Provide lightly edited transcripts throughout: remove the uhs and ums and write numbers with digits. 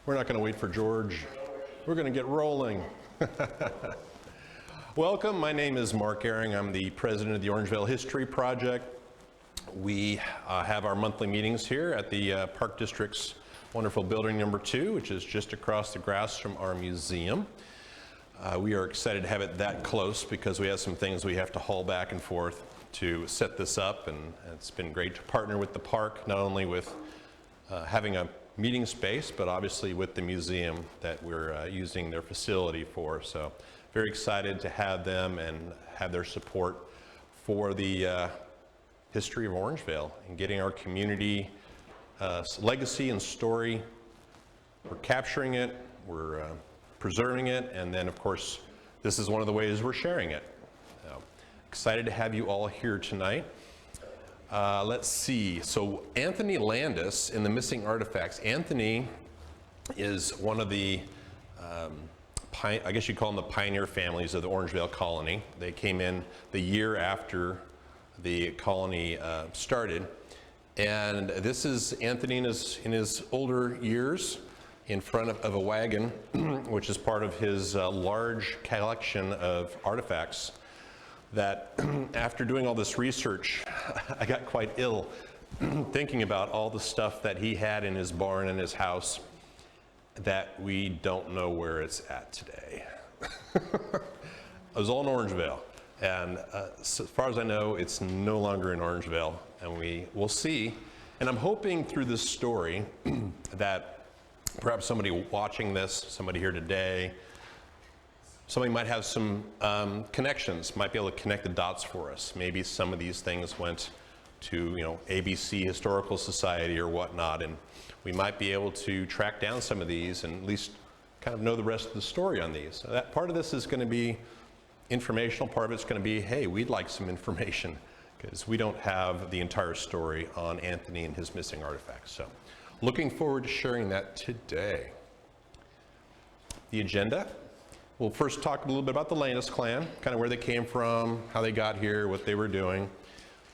We're not going to wait for George. We're going to get rolling. Welcome, my name is Mark Ehring. I'm the president of the Orangevale History Project. We have our monthly meetings here at the Park District's wonderful building number 2, which is just across the grass from our museum. We are excited to have it that close because we have some things we have to haul back and forth to set this up, and it's been great to partner with the park, not only with having a meeting space, but obviously with the museum that we're using their facility for. So very excited to have them and have their support for the history of Orangevale and getting our community legacy and story. We're capturing it, we're preserving it, and then of course this is one of the ways we're sharing it. So, excited to have you all here tonight. Let's see, so Anthony Landis in the missing artifacts. Anthony is one of the, I guess you'd call them the pioneer families of the Orange Vale Colony. They came in the year after the colony started. And this is Anthony in his older years in front of a wagon, which is part of his large collection of artifacts that after doing all this research, I got quite ill thinking about all the stuff that he had in his barn and his house that we don't know where it's at today. It was all in Orangevale, and so as far as I know, it's no longer in Orangevale, and we'll see. And I'm hoping through this story that perhaps somebody watching this, somebody here today, somebody might have some connections, might be able to connect the dots for us. Maybe some of these things went to, ABC Historical Society or whatnot, and we might be able to track down some of these and at least kind of know the rest of the story on these. So that part of this is going to be informational, part of it's going to be, hey, we'd like some information, because we don't have the entire story on Anthony and his missing artifacts. So looking forward to sharing that today. The agenda. We'll first talk a little bit about the Landis clan, kind of where they came from, how they got here, what they were doing.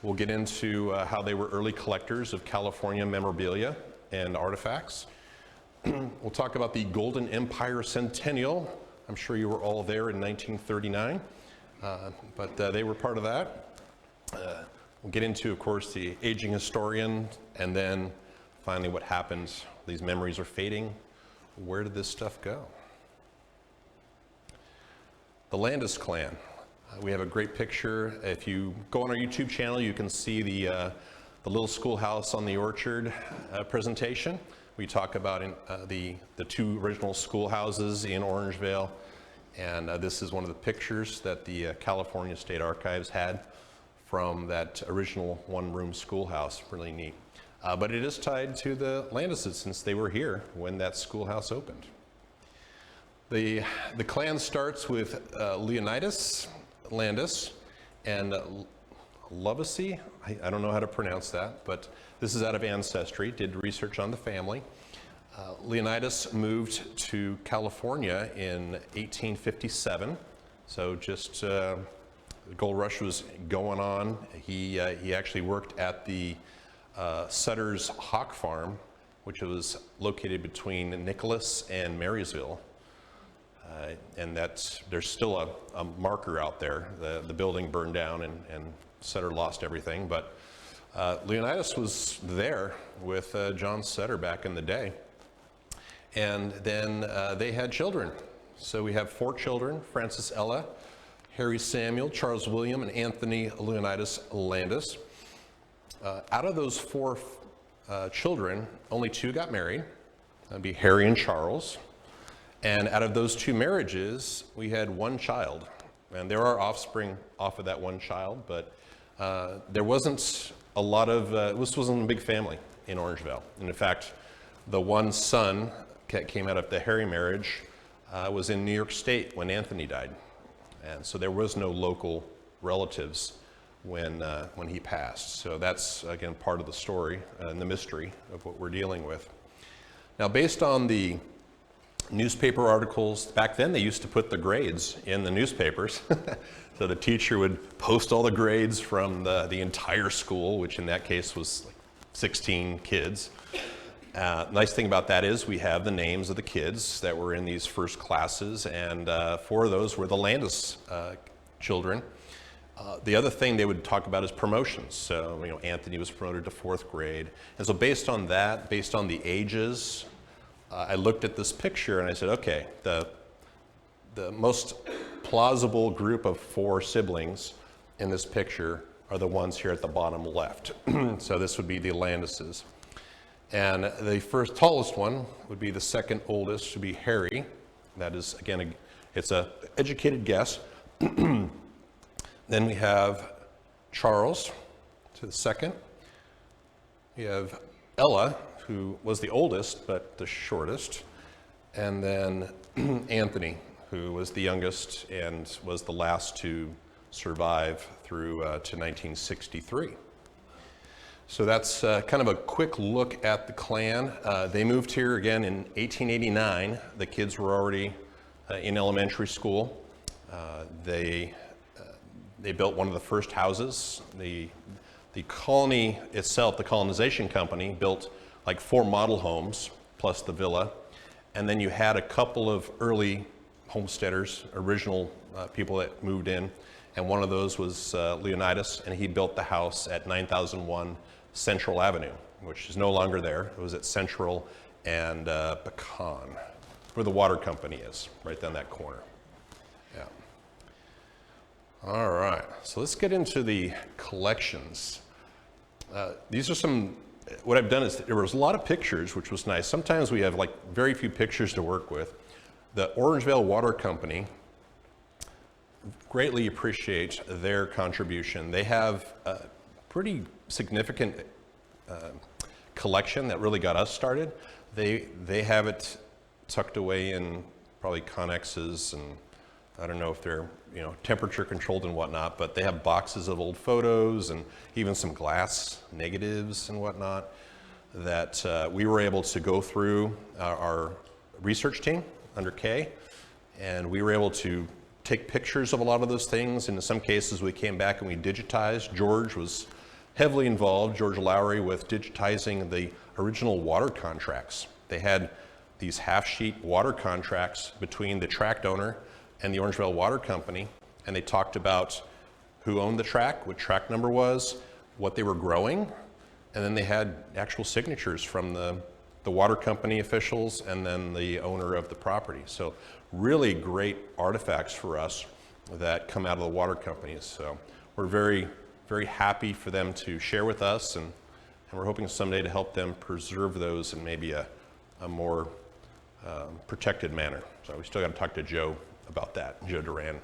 We'll get into how they were early collectors of California memorabilia and artifacts. We'll talk about the Golden Empire Centennial. I'm sure you were all there in 1939, but they were part of that. We'll get into, of course, the aging historian, and then finally what happens. These memories are fading. Where did this stuff go? The Landis clan. We have a great picture. If you go on our YouTube channel, you can see the little schoolhouse on the orchard presentation. We talk about the 2 original schoolhouses in Orangevale, and this is one of the pictures that the California State Archives had from that original 1-room schoolhouse. Really neat. But it is tied to the Landises since they were here when that schoolhouse opened. The clan starts with Leonidas Landis and Lovesey. I don't know how to pronounce that, but this is out of Ancestry, did research on the family. Leonidas moved to California in 1857, so just the gold rush was going on. He actually worked at the Sutter's Hawk Farm, which was located between Nicholas and Marysville. And there's still a marker out there. The building burned down and Sutter lost everything, but Leonidas was there with John Sutter back in the day. And then they had children. So we have 4 children: Francis Ella, Harry Samuel, Charles William, and Anthony Leonidas Landis. Out of those 4 children, only 2 got married. That'd be Harry and Charles. And out of those 2 marriages, we had 1 child. And there are offspring off of that 1 child, but there wasn't a lot of, this wasn't a big family in Orangevale. And in fact, the 1 son that came out of the Harry marriage was in New York State when Anthony died. And so there was no local relatives when he passed. So that's, again, part of the story and the mystery of what we're dealing with. Now, based on the newspaper articles, back then they used to put the grades in the newspapers. So the teacher would post all the grades from the entire school, which in that case was like 16 kids. Nice thing about that is we have the names of the kids that were in these first classes, and 4 of those were the Landis children. The other thing they would talk about is promotions. So, Anthony was promoted to 4th grade. And so based on that, based on the ages, I looked at this picture and I said, okay, the most plausible group of 4 siblings in this picture are the ones here at the bottom left. So this would be the Landises. And the first tallest one would be the second oldest, would be Harry. That is, again, it's an educated guess. Then we have Charles to the second. We have Ella, who was the oldest but the shortest. And then Anthony, who was the youngest and was the last to survive through to 1963. So that's kind of a quick look at the clan. They moved here again in 1889. The kids were already in elementary school. They built one of the first houses. The colony itself, the colonization company, built like 4 model homes plus the villa. And then you had a couple of early homesteaders, original people that moved in. And one of those was Leonidas, and he built the house at 9001 Central Avenue, which is no longer there. It was at Central and Pecan, where the water company is, right down that corner. Yeah. All right, so let's get into the collections. These are some, what I've done is there was a lot of pictures, which was nice. Sometimes we have like very few pictures to work with. The Orangevale Water Company greatly appreciate their contribution. They have a pretty significant collection that really got us started. They have it tucked away in probably connexes, and I don't know if they're temperature controlled and whatnot, but they have boxes of old photos and even some glass negatives and whatnot that we were able to go through our research team under Kay, and we were able to take pictures of a lot of those things. And in some cases we came back and we digitized. George was heavily involved, George Lowry, with digitizing the original water contracts. They had these half-sheet water contracts between the tract owner and the Orangevale Water Company, and they talked about who owned the tract, what tract number was, what they were growing, and then they had actual signatures from the water company officials and then the owner of the property. So really great artifacts for us that come out of the water companies. So we're very, very happy for them to share with us, and we're hoping someday to help them preserve those in maybe a more protected manner. So we still got to talk to Joe about that, Joe Duran.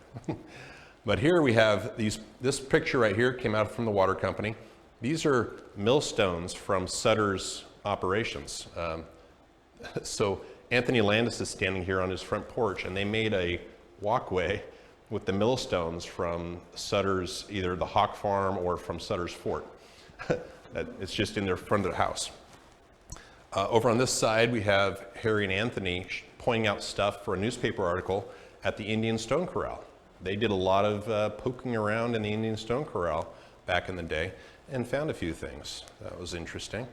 But here we have this picture right here came out from the water company. These are millstones from Sutter's operations. So Anthony Landis is standing here on his front porch, and they made a walkway with the millstones from Sutter's, either the Hawk Farm or from Sutter's Fort. It's just in their front of the house. Over on this side, we have Harry and Anthony pointing out stuff for a newspaper article at the Indian Stone Corral. They did a lot of poking around in the Indian Stone Corral back in the day and found a few things. That was interesting.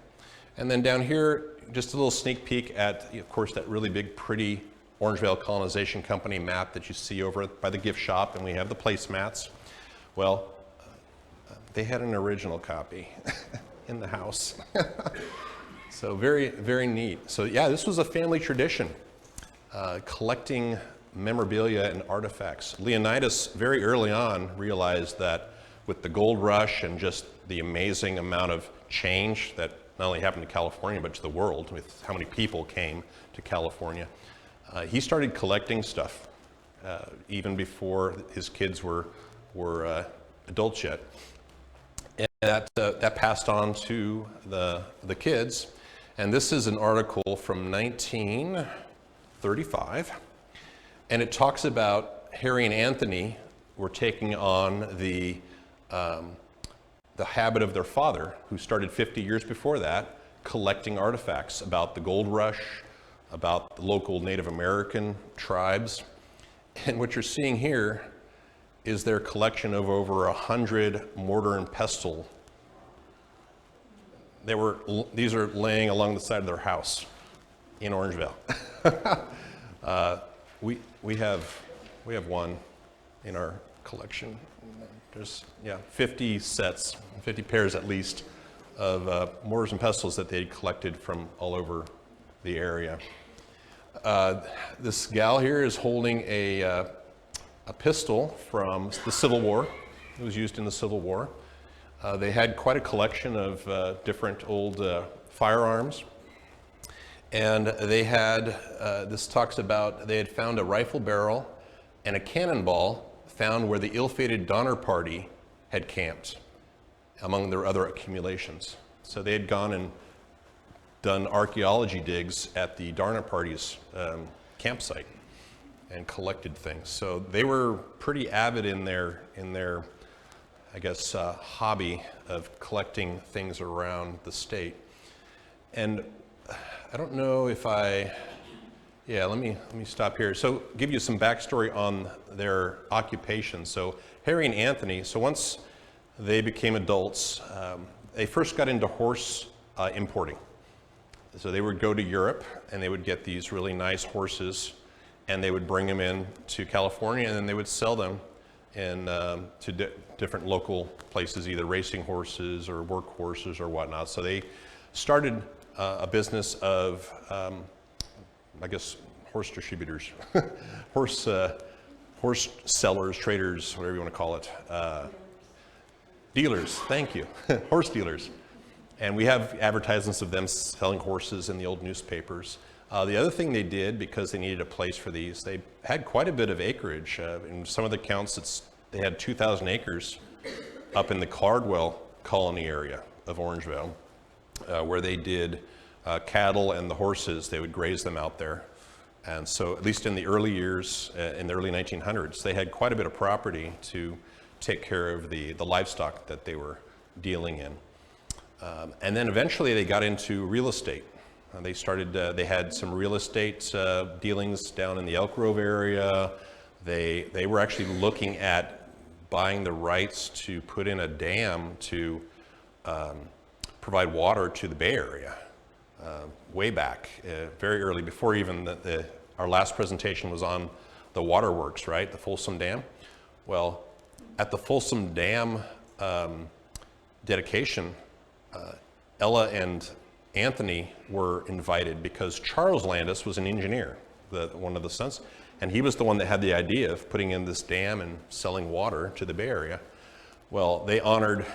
And then down here, just a little sneak peek at, of course, that really big, pretty Orangevale Colonization Company map that you see over by the gift shop, and we have the placemats. Well, they had an original copy in the house. So very, very neat. So yeah, this was a family tradition, collecting memorabilia and artifacts. Leonidas very early on realized that with the gold rush and just the amazing amount of change that not only happened to California, but to the world, with how many people came to California, he started collecting stuff even before his kids were adults yet. And that passed on to the kids. And this is an article from 1935. And it talks about Harry and Anthony were taking on the habit of their father, who started 50 years before that, collecting artifacts about the gold rush, about the local Native American tribes. And what you're seeing here is their collection of over 100 mortar and pestle these are laying along the side of their house in Orangevale. We have one in our collection. There's 50 sets, 50 pairs at least of mortars and pestles that they'd collected from all over the area. This gal here is holding a pistol from the Civil War. It was used in the Civil War. They had quite a collection of different old firearms. And they had, this talks about, they had found a rifle barrel and a cannonball found where the ill-fated Donner Party had camped, among their other accumulations. So they had gone and done archaeology digs at the Donner Party's campsite and collected things. So they were pretty avid in their I guess, hobby of collecting things around the state. And I don't know if let me stop here. So give you some backstory on their occupation. So Harry and Anthony, so once they became adults, they first got into horse importing. So they would go to Europe and they would get these really nice horses and they would bring them in to California and then they would sell them to different local places, either racing horses or work horses or whatnot. So they started a business of, I guess, horse distributors, horse sellers, traders, whatever you want to call it. Dealers, thank you, horse dealers. And we have advertisements of them selling horses in the old newspapers. The other thing they did, because they needed a place for these, they had quite a bit of acreage. In some of the counts, they had 2,000 acres up in the Cardwell colony area of Orangevale, where they did cattle and the horses. They would graze them out there. And so at least in the early years, in the early 1900s, they had quite a bit of property to take care of the livestock that they were dealing in. And then eventually they got into real estate. They had some real estate dealings down in the Elk Grove area. They were actually looking at buying the rights to put in a dam to provide water to the Bay Area way back, very early, before even our last presentation was on the waterworks, right? The Folsom Dam. Well, at the Folsom Dam dedication, Ella and Anthony were invited because Charles Landis was an engineer, one of the sons, and he was the one that had the idea of putting in this dam and selling water to the Bay Area. Well, they honored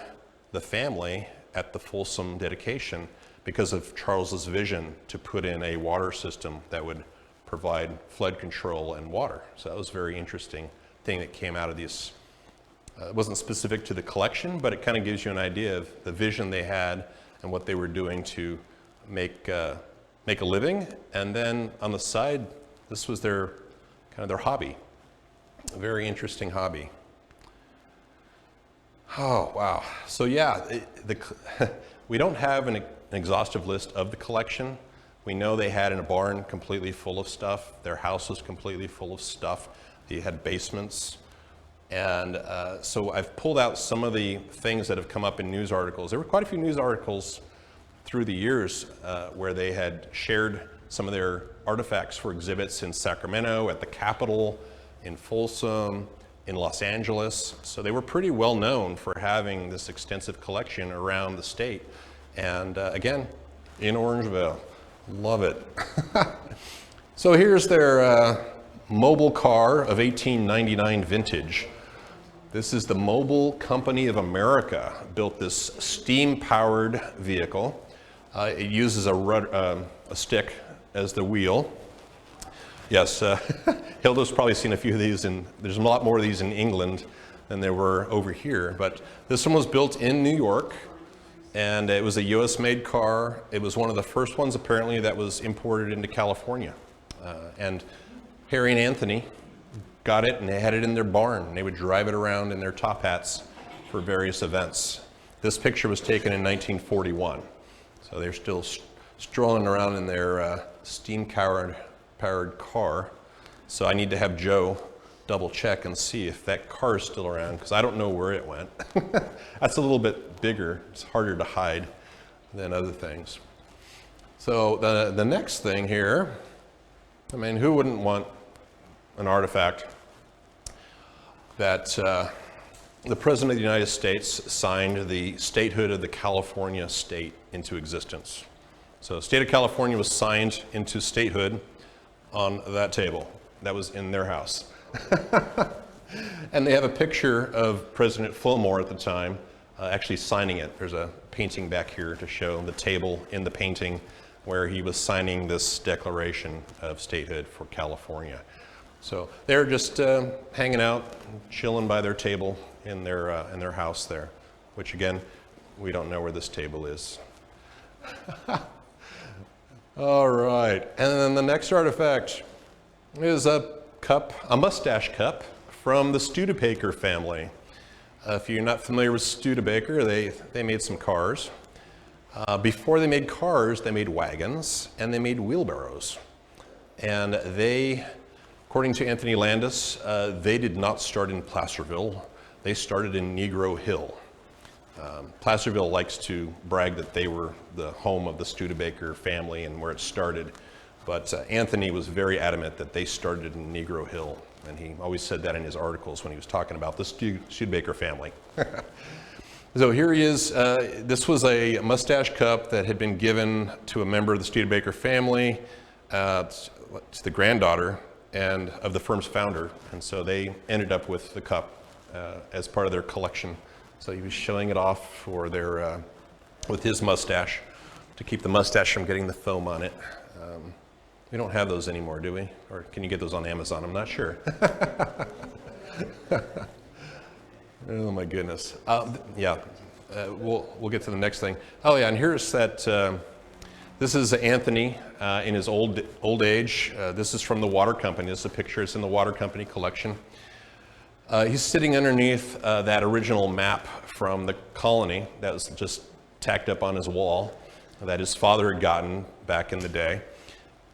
the family at the Folsom dedication because of Charles's vision to put in a water system that would provide flood control and water. So that was a very interesting thing that came out of this. It wasn't specific to the collection, but it kind of gives you an idea of the vision they had and what they were doing to make a living. And then on the side, this was their hobby, a very interesting hobby. Oh, wow. So yeah, we don't have an exhaustive list of the collection. We know they had in a barn completely full of stuff. Their house was completely full of stuff. They had basements. And so I've pulled out some of the things that have come up in news articles. There were quite a few news articles through the years where they had shared some of their artifacts for exhibits in Sacramento, at the Capitol, in Folsom, in Los Angeles. So they were pretty well known for having this extensive collection around the state. And again, in Orangevale. Love it. So here's their mobile car of 1899 vintage. This is the Mobile Company of America built this steam-powered vehicle. It uses a stick as the wheel. Yes, Hilda's probably seen a few of these, and there's a lot more of these in England than there were over here. But this one was built in New York, and it was a US-made car. It was one of the first ones, apparently, that was imported into California. And Harry and Anthony got it, and they had it in their barn, and they would drive it around in their top hats for various events. This picture was taken in 1941, so they're still strolling around in their steam-powered car. So I need to have Joe double check and see if that car is still around, because I don't know where it went. That's a little bit bigger, it's harder to hide. than other things. So the next thing here, I mean, who wouldn't want an artifact that the President of the United States signed the statehood of the California state into existence. So the state of California was signed into statehood on that table. That was in their house. And they have a picture of President Fillmore at the time actually signing it. There's a painting back here to show the table in the painting where he was signing this declaration of statehood for California. So they're just hanging out, chilling by their table in their house there, which again, we don't know where this table is. All right, and then the next artifact is a cup, a mustache cup from the Studebaker family. If you're not familiar with Studebaker, they made some cars. Before they made cars, they made wagons and they made wheelbarrows. And they, according to Anthony Landis, they did not start in Placerville. They started in Negro Hill. Placerville likes to brag that they were the home of the Studebaker family and where it started. But Anthony was very adamant that they started in Negro Hill. And he always said that in his articles when he was talking about the Studebaker family. So here he is. This was a mustache cup that had been given to a member of the Studebaker family, to the granddaughter and of the firm's founder. And so they ended up with the cup as part of their collection. So he was showing it off for their, with his mustache to keep the mustache from getting the foam on it. We don't have those anymore, do we? Or can you get those on Amazon? I'm not sure. Oh my goodness. Yeah, we'll get to the next thing. Oh yeah, and here's that, this is Anthony in his old age. This is from the water company. This is a picture, it's in the water company collection. He's sitting underneath that original map from the colony that was just tacked up on his wall that his father had gotten back in the day.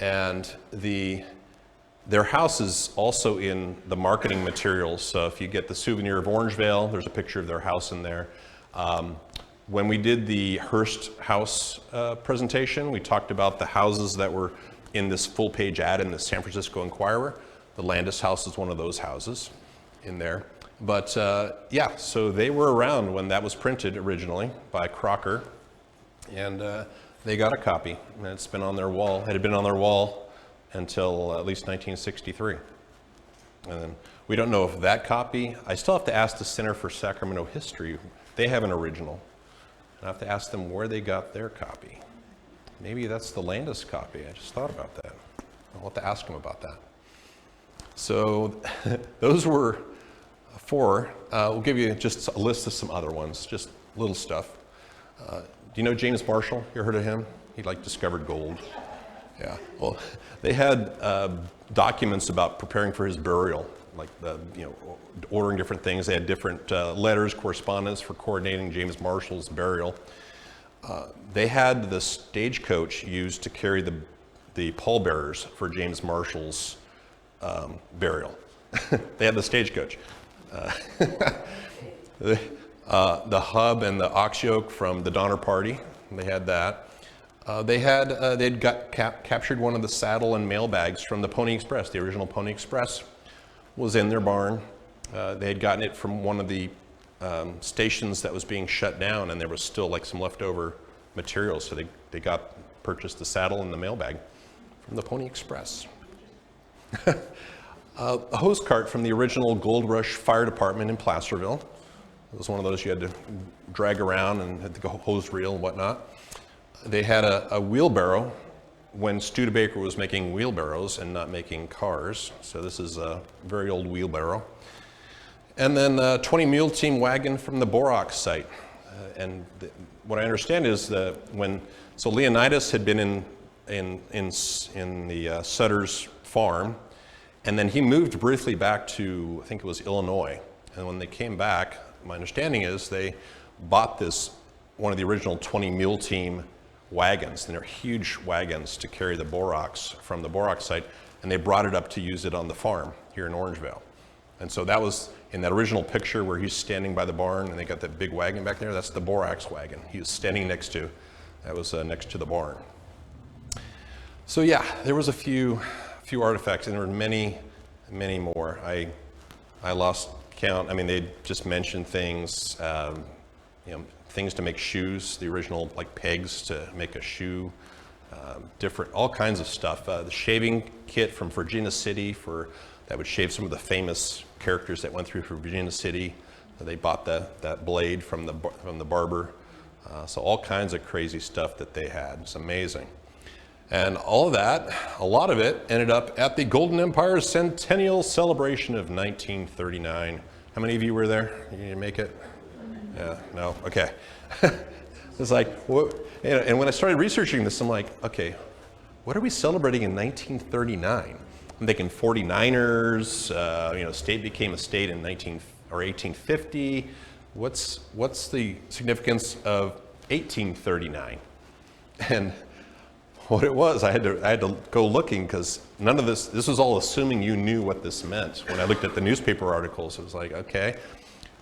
And their house is also in the marketing materials. So if you get the souvenir of Orangevale, there's a picture of their house in there. When we did the Hearst House presentation, we talked about the houses that were in this full page ad in the San Francisco Inquirer. The Landis house is one of those houses in there. But yeah, so they were around when that was printed originally by Crocker. And they got a copy, and it's been on their wall. It had been on their wall until at least 1963. And then we don't know if that copy, I still have to ask the Center for Sacramento History. They have an original. I have to ask them where they got their copy. Maybe that's the Landis copy. I just thought about that. I'll have to ask them about that. So those were 4. We'll give you just a list of some other ones, just little stuff. Do you know James Marshall? You heard of him? He discovered gold. Yeah. Well, they had documents about preparing for his burial, ordering different things. They had different letters, correspondence for coordinating James Marshall's burial. They had the stagecoach used to carry the pallbearers for James Marshall's burial. They had the stagecoach. The hub and the ox yoke from the Donner Party, they had that. They'd captured one of the saddle and mail bags from the Pony Express. The original Pony Express was in their barn. They had gotten it from one of the stations that was being shut down, and there was still some leftover materials, so they purchased the saddle and the mail bag from the Pony Express. A hose cart from the original Gold Rush Fire Department in Placerville. It was one of those you had to drag around and had the hose reel and whatnot. They had a wheelbarrow when Studebaker was making wheelbarrows and not making cars. So this is a very old wheelbarrow. And then a 20 mule team wagon from the Borax site. What I understand is that so Leonidas had been in the Sutter's farm, and then he moved briefly back to, I think it was Illinois. And when they came back, my understanding is they bought one of the original 20 mule team wagons, and they're huge wagons to carry the borax from the borax site, and they brought it up to use it on the farm here in Orangevale. And so that was in that original picture where he's standing by the barn and they got that big wagon back there. That's the borax wagon he was standing next to That was next to the barn. So yeah, there was a few artifacts, and there were many more. I lost count. I mean, they just mentioned things, things to make shoes, the original like pegs to make a shoe, all kinds of stuff. The shaving kit from Virginia City that would shave some of the famous characters that went through Virginia City. They bought that blade from the barber. So all kinds of crazy stuff that they had. It's amazing. And all of that, a lot of it, ended up at the Golden Empire's Centennial celebration of 1939. How many of you were there? You didn't make it? Yeah, no? Okay. It's like, what? And when I started researching this, I'm like, okay, what are we celebrating in 1939? I'm thinking 49ers, state became a state in 1850. What's the significance of 1839? And what it was, I had to go looking, because none of this was all assuming you knew what this meant. When I looked at the newspaper articles, it was like, okay.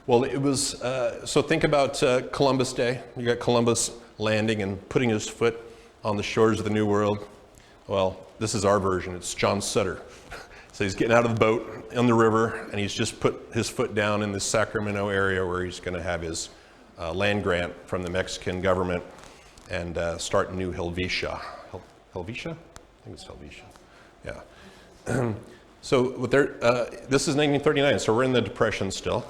Well, it was, so think about Columbus Day. You got Columbus landing and putting his foot on the shores of the New World. Well, this is our version. It's John Sutter. So he's getting out of the boat on the river, and he's just put his foot down in the Sacramento area where he's going to have his land grant from the Mexican government and start New Helvetia. Helvetia? I think it's Helvetia. Yeah. So this is 1939, so we're in the Depression still.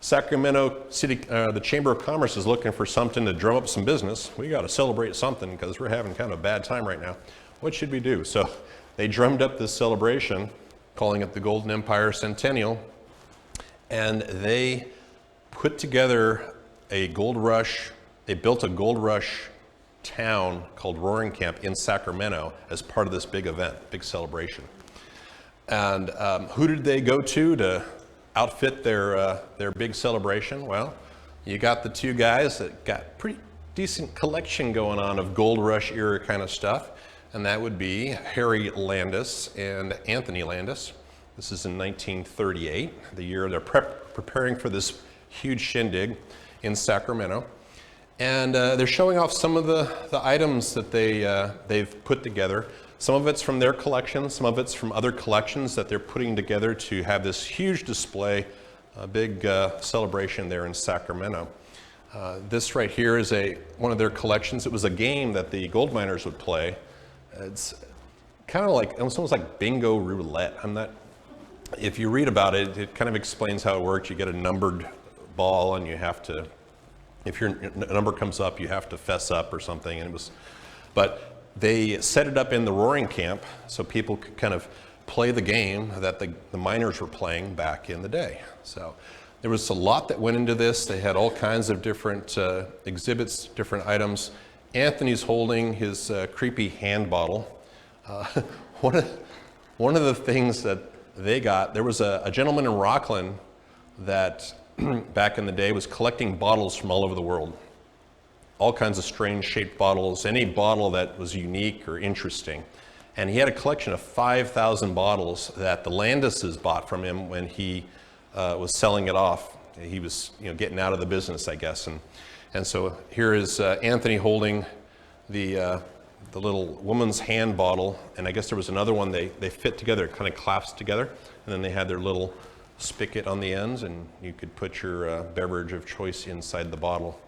Sacramento City, the Chamber of Commerce is looking for something to drum up some business. We got to celebrate something because we're having kind of a bad time right now. What should we do? So they drummed up this celebration, calling it the Golden Empire Centennial, and they put together a gold rush. They built a gold rush town called Roaring Camp in Sacramento as part of this big event, big celebration. And who did they go to outfit their big celebration? Well, you got the two guys that got pretty decent collection going on of gold rush era kind of stuff, and that would be Harry Landis and Anthony Landis. This is in 1938, the year they're preparing for this huge shindig in Sacramento. And they're showing off some of the items that they've put together. Some of it's from their collection, some of it's from other collections that they're putting together to have this huge display, a big celebration there in Sacramento. This right here is one of their collections. It was a game that the gold miners would play. It's kind of like, it's almost like bingo roulette. If you read about it, it kind of explains how it works. You get a numbered ball, and you have to, if your number comes up, you have to fess up or something. But they set it up in the Roaring Camp so people could kind of play the game that the miners were playing back in the day. So there was a lot that went into this. They had all kinds of different exhibits, different items. Anthony's holding his creepy hand bottle. One of the things that they got, there was a gentleman in Rockland that back in the day was collecting bottles from all over the world. All kinds of strange shaped bottles, any bottle that was unique or interesting. And he had a collection of 5,000 bottles that the Landises bought from him when he was selling it off. He was getting out of the business, I guess. And so here is Anthony holding the little woman's hand bottle, and I guess there was another one they fit together, kind of clasped together, and then they had their little spigot on the ends, and you could put your beverage of choice inside the bottle.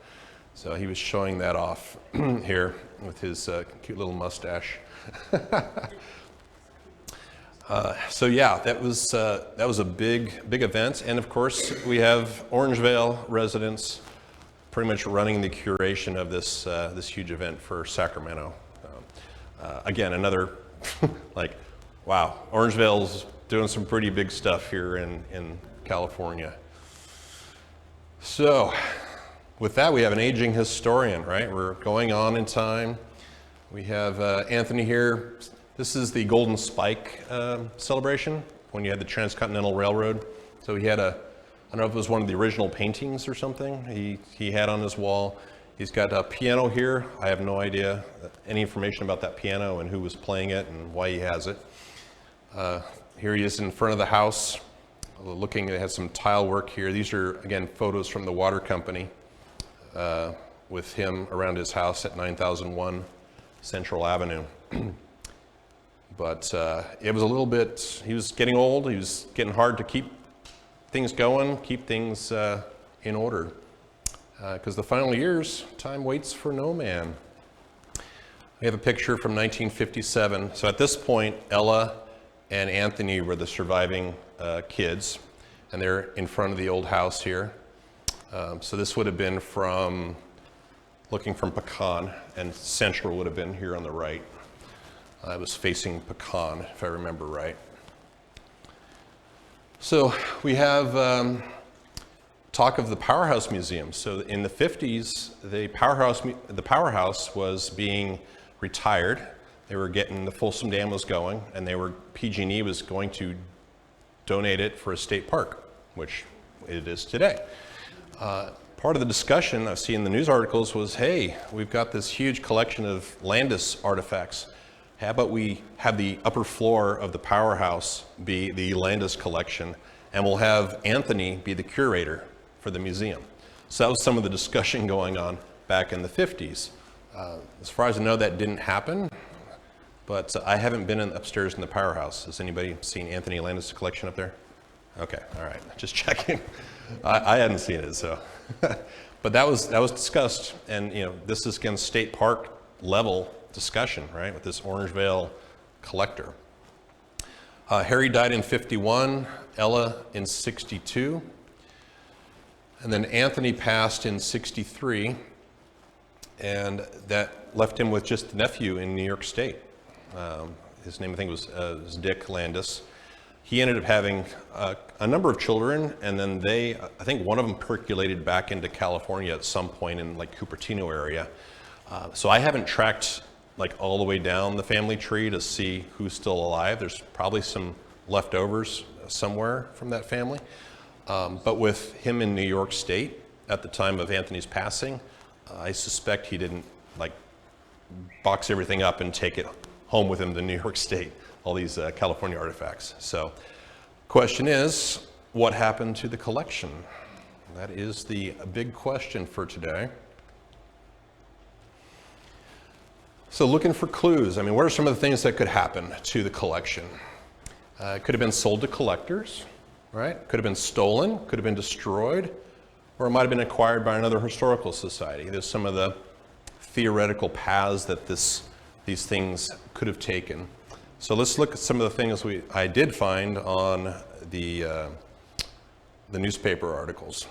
So he was showing that off here with his cute little mustache. So yeah, that was a big event, and of course we have Orangevale residents pretty much running the curation of this huge event for Sacramento. Again, another like, wow, Orangevale's doing some pretty big stuff here in California. So with that, we have an aging historian, right? We're going on in time. We have Anthony here. This is the Golden Spike celebration when you had the Transcontinental Railroad. So he had I don't know if it was one of the original paintings or something he had on his wall. He's got a piano here. I have no idea any information about that piano and who was playing it and why he has it. Here he is in front of the house looking. It has some tile work here. These are, again, photos from the water company. with him around his house at 9001 Central Avenue. But it was a little bit, he was getting old, he was getting hard to keep things going, keep things in order. Because the final years, time waits for no man. We have a picture from 1957. So at this point, Ella and Anthony were the surviving kids, and they're in front of the old house here. So this would have been from, looking from Pecan, and Central would have been here on the right. I was facing Pecan, if I remember right. So we have talk of the Powerhouse Museum. So in the 50s, the Powerhouse was being retired. They were getting, the Folsom Dam was going, and PG&E was going to donate it for a state park, which it is today. Part of the discussion I've seen in the news articles was, hey, we've got this huge collection of Landis artifacts. How about we have the upper floor of the Powerhouse be the Landis collection, and we'll have Anthony be the curator for the museum. So that was some of the discussion going on back in the 50s. As far as I know, that didn't happen, but I haven't been upstairs in the Powerhouse. Has anybody seen Anthony Landis' collection up there? Okay, all right, just checking. I hadn't seen it, so. But that was discussed, and this is again state park level discussion, right, with this Orange Vale collector. Harry died in 51, Ella in 62, and then Anthony passed in 63, and that left him with just a nephew in New York State. His name, I think, was Dick Landis. He ended up having a number of children, and then I think one of them percolated back into California at some point in like Cupertino area. So I haven't tracked like all the way down the family tree to see who's still alive. There's probably some leftovers somewhere from that family. But with him in New York State at the time of Anthony's passing, I suspect he didn't like box everything up and take it home with him to New York State, all these California artifacts. So question is, what happened to the collection? That is the big question for today. So looking for clues, I mean, what are some of the things that could happen to the collection? It could have been sold to collectors, right? Could have been stolen, could have been destroyed, or it might have been acquired by another historical society. There's some of the theoretical paths that these things could have taken. So let's look at some of the things I did find on the newspaper articles.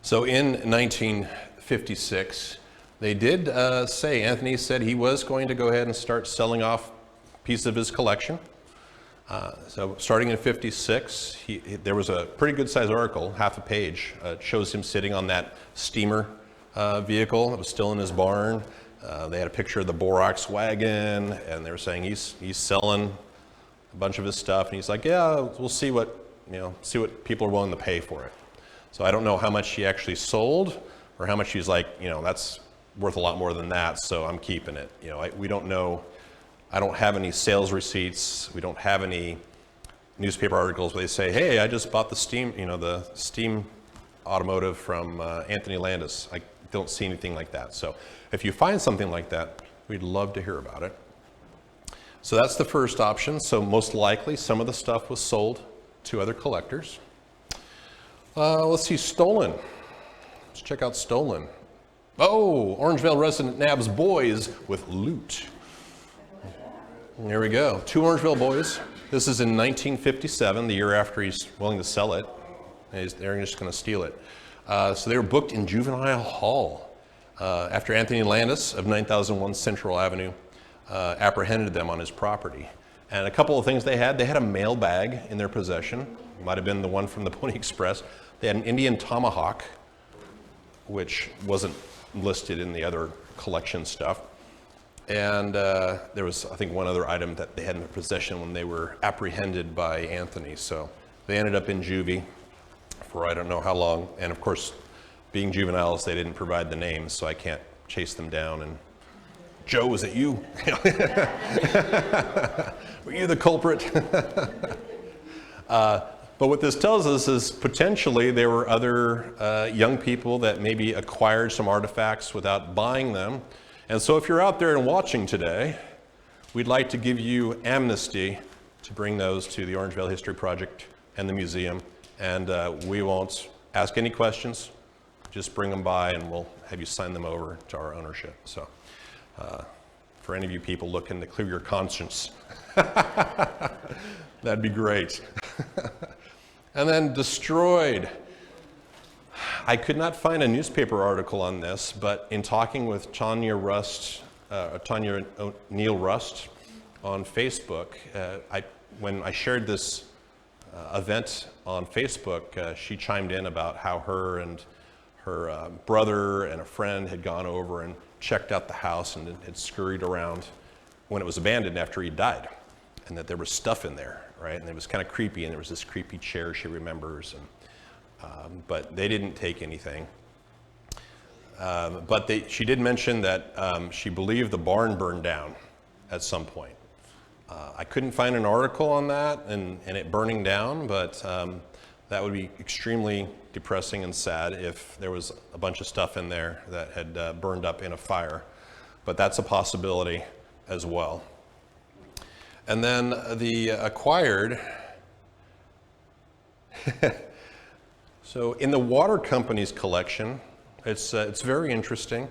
So in 1956, they did say, Anthony said he was going to go ahead and start selling off pieces of his collection. So starting in 56, there was a pretty good sized article, half a page. It shows him sitting on that steamer vehicle that was still in his barn. They had a picture of the borax wagon, and they were saying he's selling a bunch of his stuff, and he's like, yeah, we'll see what people are willing to pay for it. So I don't know how much he actually sold, or how much he's like, that's worth a lot more than that, so I'm keeping it. We don't know. I don't have any sales receipts. We don't have any newspaper articles where they say, hey, I just bought the steam automotive from Anthony Landis. I don't see anything like that. So if you find something like that, we'd love to hear about it. So that's the first option. So most likely some of the stuff was sold to other collectors. Let's see, stolen. Let's check out stolen. Oh, Orangevale resident nabs boys with loot. There we go. 2 Orangevale boys. This is in 1957, the year after he's willing to sell it. They're just going to steal it. So they were booked in juvenile hall after Anthony Landis of 9001 Central Avenue apprehended them on his property. And a couple of things they had a mail bag in their possession. Might have been the one from the Pony Express. They had an Indian tomahawk, which wasn't listed in the other collection stuff. And there was, I think, one other item that they had in their possession when they were apprehended by Anthony. So they ended up in juvie for I don't know how long. And of course, being juveniles, they didn't provide the names, so I can't chase them down. And Joe, was it you? Were you the culprit? But what this tells us is potentially there were other young people that maybe acquired some artifacts without buying them. And so if you're out there and watching today, we'd like to give you amnesty to bring those to the Orange Vale History Project and the museum. And we won't ask any questions. Just bring them by and we'll have you sign them over to our ownership. So for any of you people looking to clear your conscience, that'd be great. And then destroyed. I could not find a newspaper article on this, but in talking with Tanya O'Neill Rust on Facebook, when I shared this event on Facebook, she chimed in about how her and her brother and a friend had gone over and checked out the house and had scurried around when it was abandoned after he died, and that there was stuff in there, right? And it was kind of creepy, and there was this creepy chair she remembers, and but they didn't take anything. But she did mention that she believed the barn burned down at some point. I couldn't find an article on that and it burning down, but that would be extremely depressing and sad if there was a bunch of stuff in there that had burned up in a fire. But that's a possibility as well. And then the acquired. So in the water company's collection, it's very interesting.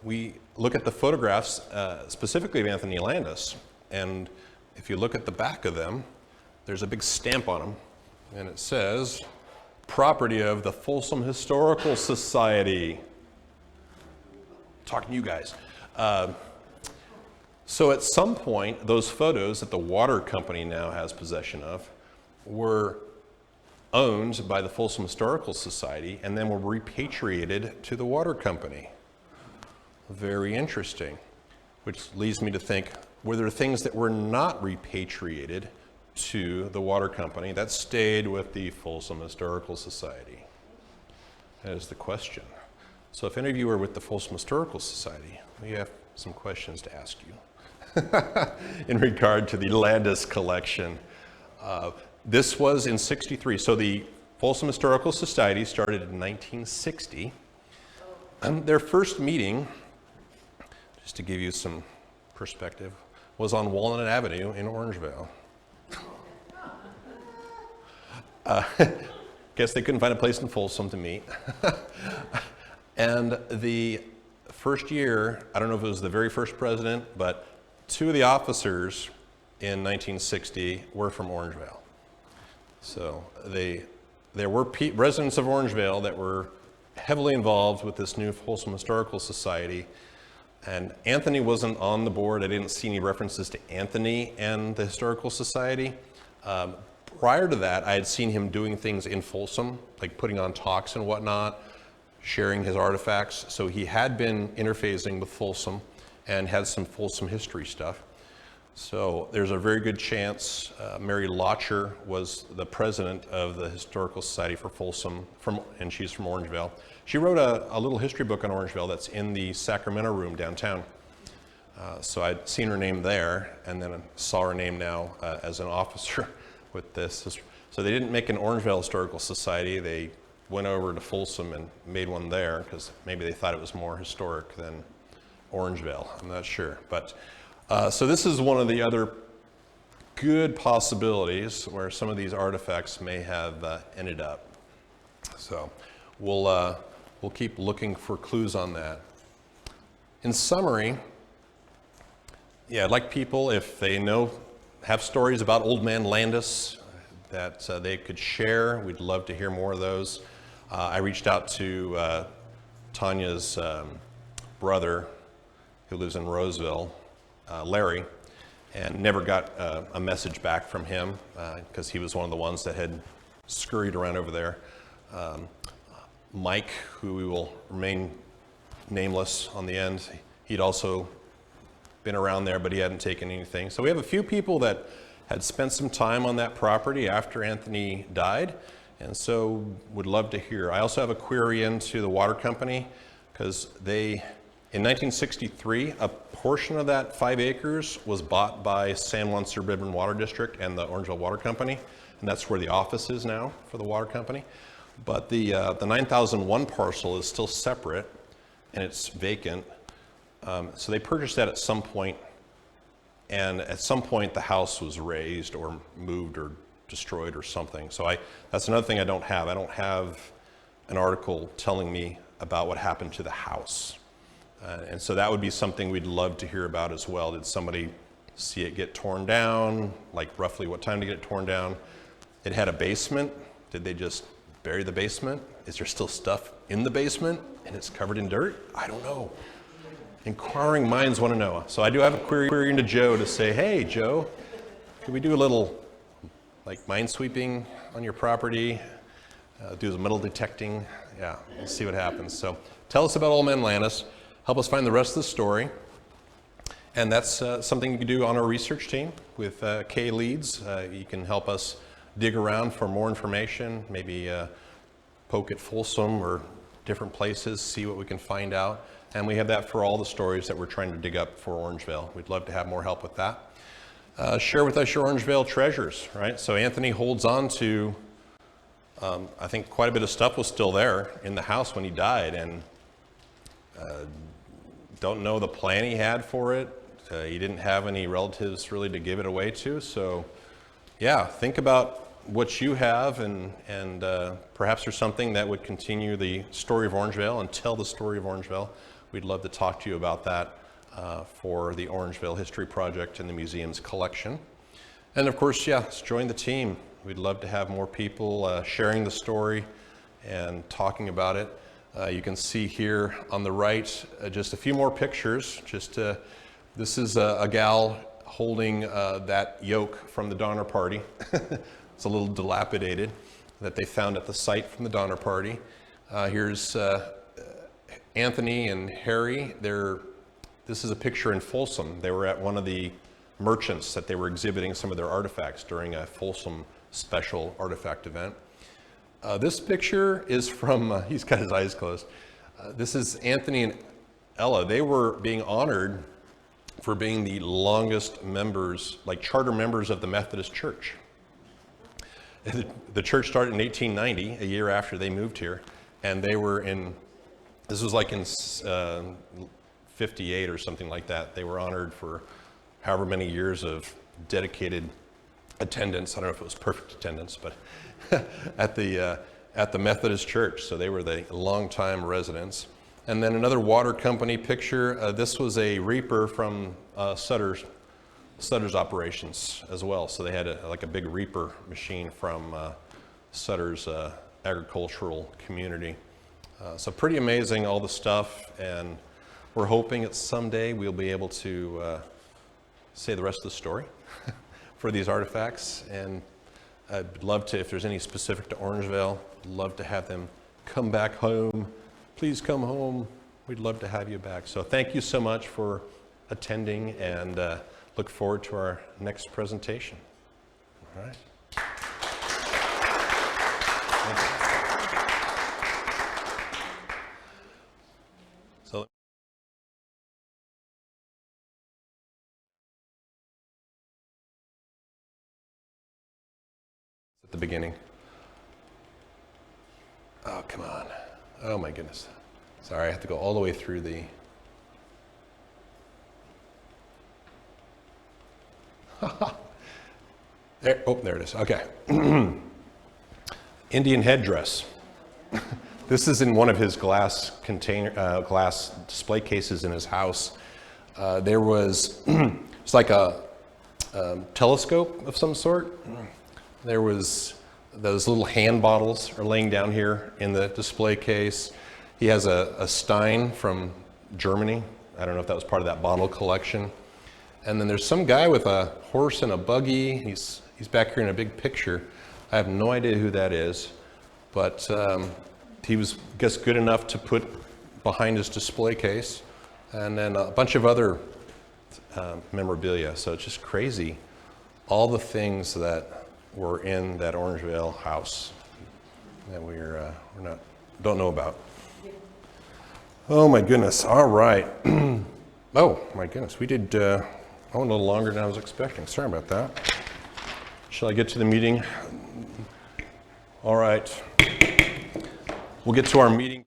We look at the photographs specifically of Anthony Landis, and if you look at the back of them, there's a big stamp on them, and it says, property of the Folsom Historical Society. Talking to you guys. So at some point, those photos that the water company now has possession of were owned by the Folsom Historical Society and then were repatriated to the water company. Very interesting, which leads me to think, were there things that were not repatriated to the water company that stayed with the Folsom Historical Society? That is the question. So if any of you are with the Folsom Historical Society, we have some questions to ask you in regard to the Landis collection. This was in '63. So the Folsom Historical Society started in 1960. Their first meeting, just to give you some perspective, was on Walnut Avenue in Orangevale. Guess they couldn't find a place in Folsom to meet. And the first year, I don't know if it was the very first president, but two of the officers in 1960 were from Orangevale. So there were residents of Orangevale that were heavily involved with this new Folsom Historical Society. And Anthony wasn't on the board. I didn't see any references to Anthony and the Historical Society. Prior to that, I had seen him doing things in Folsom, like putting on talks and whatnot, sharing his artifacts. So he had been interfacing with Folsom and had some Folsom history stuff. So there's a very good chance Mary Locher was the president of the Historical Society for Folsom, and she's from Orangevale. She wrote a little history book on Orangevale that's in the Sacramento room downtown. So I'd seen her name there, and then I saw her name now as an officer with this. So they didn't make an Orangevale Historical Society. They went over to Folsom and made one there because maybe they thought it was more historic than Orangevale. I'm not sure. But so this is one of the other good possibilities where some of these artifacts may have ended up. So we'll keep looking for clues on that. In summary, yeah, I'd like people, if they have stories about Old Man Landis that they could share, we'd love to hear more of those. I reached out to Tanya's brother, who lives in Roseville, Larry, and never got a message back from him because he was one of the ones that had scurried around over there. Mike, who we will remain nameless on the end, he'd also been around there, but he hadn't taken anything. So we have a few people that had spent some time on that property after Anthony died, and so would love to hear. I also have a query into the water company because they In 1963, a portion of that 5 acres was bought by San Juan Suburban Water District and the Orangevale Water Company, and that's where the office is now for the water company. But the 9001 parcel is still separate, and it's vacant. So they purchased that at some point, and at some point the house was razed or moved or destroyed or something. So that's another thing I don't have. I don't have an article telling me about what happened to the house. And so that would be something we'd love to hear about as well. Did somebody see it get torn down? Like roughly what time to get it torn down? It had a basement. Did they just bury the basement? Is there still stuff in the basement and it's covered in dirt? I don't know. Inquiring minds want to know. So I do have a query into Joe to say, hey, Joe, could we do a little like mine sweeping on your property? Do some metal detecting? Yeah, we'll see what happens. So tell us about Old Man Landis. Help us find the rest of the story. And that's something you can do on our research team with Kay Leeds. You can help us dig around for more information, maybe poke at Folsom or different places, see what we can find out. And we have that for all the stories that we're trying to dig up for Orangevale. We'd love to have more help with that. Share with us your Orangevale treasures, right? So Anthony holds on to, I think quite a bit of stuff was still there in the house when he died, and don't know the plan he had for it. He didn't have any relatives really to give it away to. So yeah, think about what you have, and perhaps there's something that would continue the story of Orangevale and tell the story of Orangevale. We'd love to talk to you about that for the Orangevale History Project and the museum's collection. And of course, yeah, join the team. We'd love to have more people sharing the story and talking about it. You can see here on the right just a few more pictures. This is a gal holding that yoke from the Donner Party. It's a little dilapidated, that they found at the site from the Donner Party. Here's Anthony and Harry. This is a picture in Folsom. They were at one of the merchants that they were exhibiting some of their artifacts during a Folsom special artifact event. This picture is from, he's got his eyes closed. This is Anthony and Ella. They were being honored for being the longest members, like charter members of the Methodist Church. The church started in 1890, a year after they moved here, and they were in, this was like in 58 or something like that. They were honored for however many years of dedicated attendance. I don't know if it was perfect attendance, but at the Methodist Church. So they were the longtime residents. And then another water company picture. This was a reaper from Sutter's operations as well. So they had like a big reaper machine from Sutter's agricultural community. So pretty amazing, all the stuff, and we're hoping that someday we'll be able to say the rest of the story for these artifacts. And I'd love to, if there's any specific to Orangevale, love to have them come back home. Please come home. We'd love to have you back. So thank you so much for attending, and look forward to our next presentation. All right. Thank you. So at the beginning. Oh, come on. Oh my goodness. Sorry, I have to go all the way through the... There, oh, there it is. Okay. Indian headdress. This is in one of his glass glass display cases in his house. There was, it's like a telescope of some sort. There was those little hand bottles are laying down here in the display case. He has a Stein from Germany. I don't know if that was part of that bottle collection. And then there's some guy with a horse and a buggy. He's back here in a big picture. I have no idea who that is, but he was, I guess, good enough to put behind his display case. And then a bunch of other memorabilia. So it's just crazy, all the things that were in that Orangevale house that we're not, don't know about. Oh my goodness, all right. Oh my goodness, we did a little longer than I was expecting. Sorry about that. Shall I get to the meeting? All right. We'll get to our meeting.